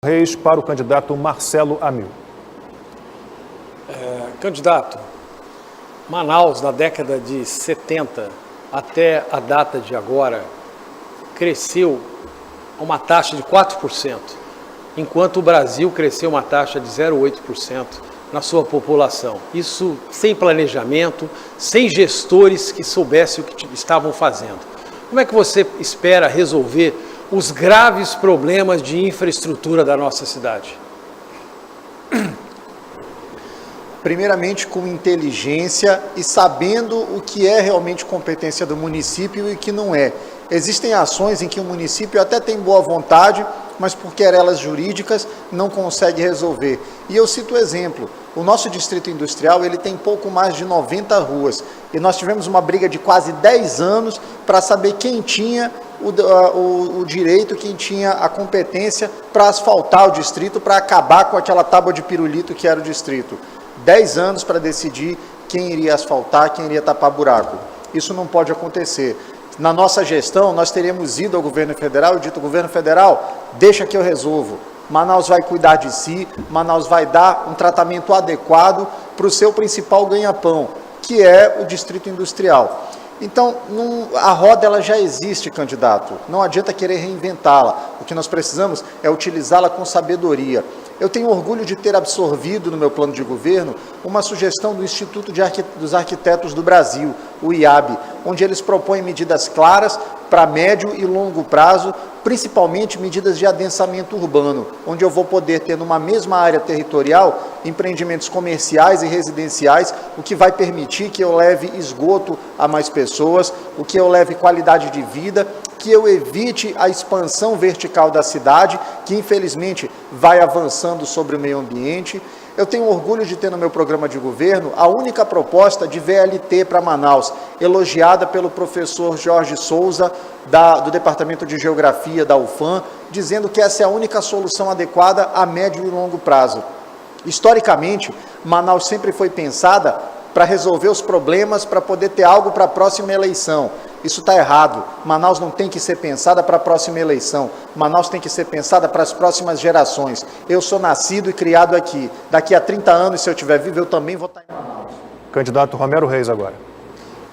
Reis para o candidato Marcelo Amil. Candidato, Manaus, na década de 70 até a data de agora, cresceu a uma taxa de 4%, enquanto o Brasil cresceu uma taxa de 0,8% na sua população. Isso sem planejamento, sem gestores que soubessem o que estavam fazendo. Como é que você espera resolver os graves problemas de infraestrutura da nossa cidade? Primeiramente com inteligência e sabendo o que é realmente competência do município e o que não é. Existem ações em que o município até tem boa vontade, mas por querelas jurídicas não consegue resolver. E eu cito o exemplo, o nosso distrito industrial ele tem pouco mais de 90 ruas e nós tivemos uma briga de quase 10 anos para saber quem tinha o direito, quem tinha a competência para asfaltar o distrito, para acabar com aquela tábua de pirulito que era o distrito. 10 anos para decidir quem iria asfaltar, quem iria tapar buraco. Isso não pode acontecer. Na nossa gestão, nós teríamos ido ao governo federal e dito, governo federal, deixa que eu resolvo. Manaus vai cuidar de si, Manaus vai dar um tratamento adequado para o seu principal ganha-pão, que é o distrito industrial. Então, a roda ela já existe, candidato. Não adianta querer reinventá-la. O que nós precisamos é utilizá-la com sabedoria. Eu tenho orgulho de ter absorvido no meu plano de governo uma sugestão do Instituto dos Arquitetos do Brasil, o IAB, onde eles propõem medidas claras para médio e longo prazo, principalmente medidas de adensamento urbano, onde eu vou poder ter numa mesma área territorial empreendimentos comerciais e residenciais, o que vai permitir que eu leve esgoto a mais pessoas, o que eu leve qualidade de vida, que eu evite a expansão vertical da cidade, que infelizmente vai avançando sobre o meio ambiente. Eu tenho orgulho de ter no meu programa de governo a única proposta de VLT para Manaus, elogiada pelo professor Jorge Souza, do Departamento de Geografia da UFAM, dizendo que essa é a única solução adequada a médio e longo prazo. Historicamente, Manaus sempre foi pensada para resolver os problemas, para poder ter algo para a próxima eleição. Isso está errado. Manaus não tem que ser pensada para a próxima eleição. Manaus tem que ser pensada para as próximas gerações. Eu sou nascido e criado aqui. Daqui a 30 anos, se eu estiver vivo, eu também vou estar em Manaus. Candidato Romero Reis agora.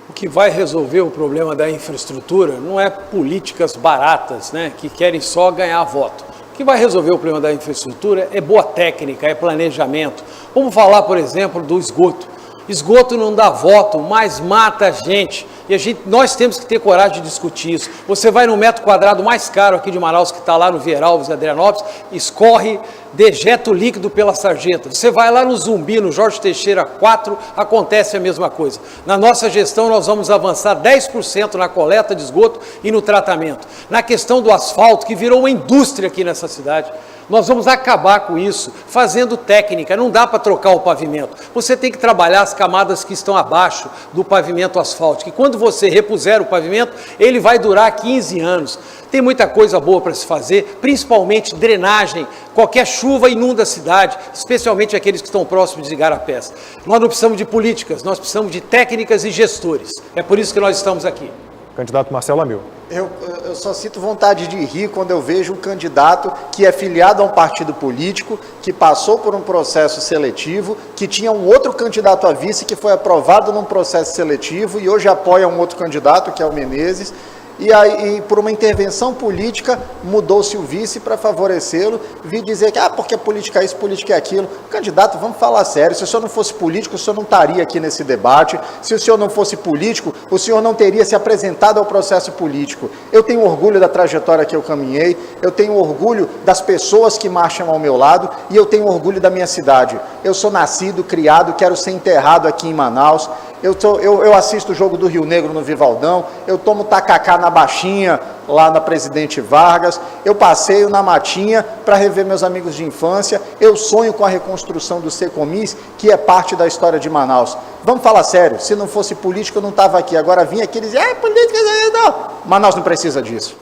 O que vai resolver o problema da infraestrutura não é políticas baratas, né, que querem só ganhar voto. O que vai resolver o problema da infraestrutura é boa técnica, é planejamento. Vamos falar, por exemplo, do esgoto. Esgoto não dá voto, mas mata a gente. E nós temos que ter coragem de discutir isso. Você vai no metro quadrado mais caro aqui de Manaus, que está lá no Vieralves e Adrianópolis, escorre dejeto líquido pela sarjeta. Você vai lá no Zumbi, no Jorge Teixeira 4, acontece a mesma coisa. Na nossa gestão, nós vamos avançar 10% na coleta de esgoto e no tratamento. Na questão do asfalto, que virou uma indústria aqui nessa cidade, nós vamos acabar com isso, fazendo técnica, não dá para trocar o pavimento. Você tem que trabalhar as camadas que estão abaixo do pavimento asfáltico, e quando você repuser o pavimento, ele vai durar 15 anos. Tem muita coisa boa para se fazer, principalmente drenagem. Qualquer chuva inunda a cidade, especialmente aqueles que estão próximos de igarapés. Nós não precisamos de políticas, nós precisamos de técnicas e gestores. É por isso que nós estamos aqui. Candidato Marcelo Amil. Eu só sinto vontade de rir quando eu vejo um candidato que é filiado a um partido político, que passou por um processo seletivo, que tinha um outro candidato a vice que foi aprovado num processo seletivo e hoje apoia um outro candidato, que é o Menezes. E aí, por uma intervenção política, mudou-se o vice para favorecê-lo, vi dizer que, porque política é isso, política é aquilo. Candidato, vamos falar sério, se o senhor não fosse político, o senhor não estaria aqui nesse debate. Se o senhor não fosse político, o senhor não teria se apresentado ao processo político. Eu tenho orgulho da trajetória que eu caminhei, eu tenho orgulho das pessoas que marcham ao meu lado e eu tenho orgulho da minha cidade. Eu sou nascido, criado, quero ser enterrado aqui em Manaus. Eu assisto o jogo do Rio Negro no Vivaldão, eu tomo tacacá na Baixinha, lá na Presidente Vargas, eu passeio na Matinha para rever meus amigos de infância, eu sonho com a reconstrução do Secomis, que é parte da história de Manaus. Vamos falar sério, se não fosse político eu não estava aqui, agora vim aqui e dizer, política, não. Manaus não precisa disso.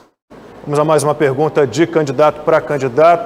Vamos a mais uma pergunta de candidato para candidato.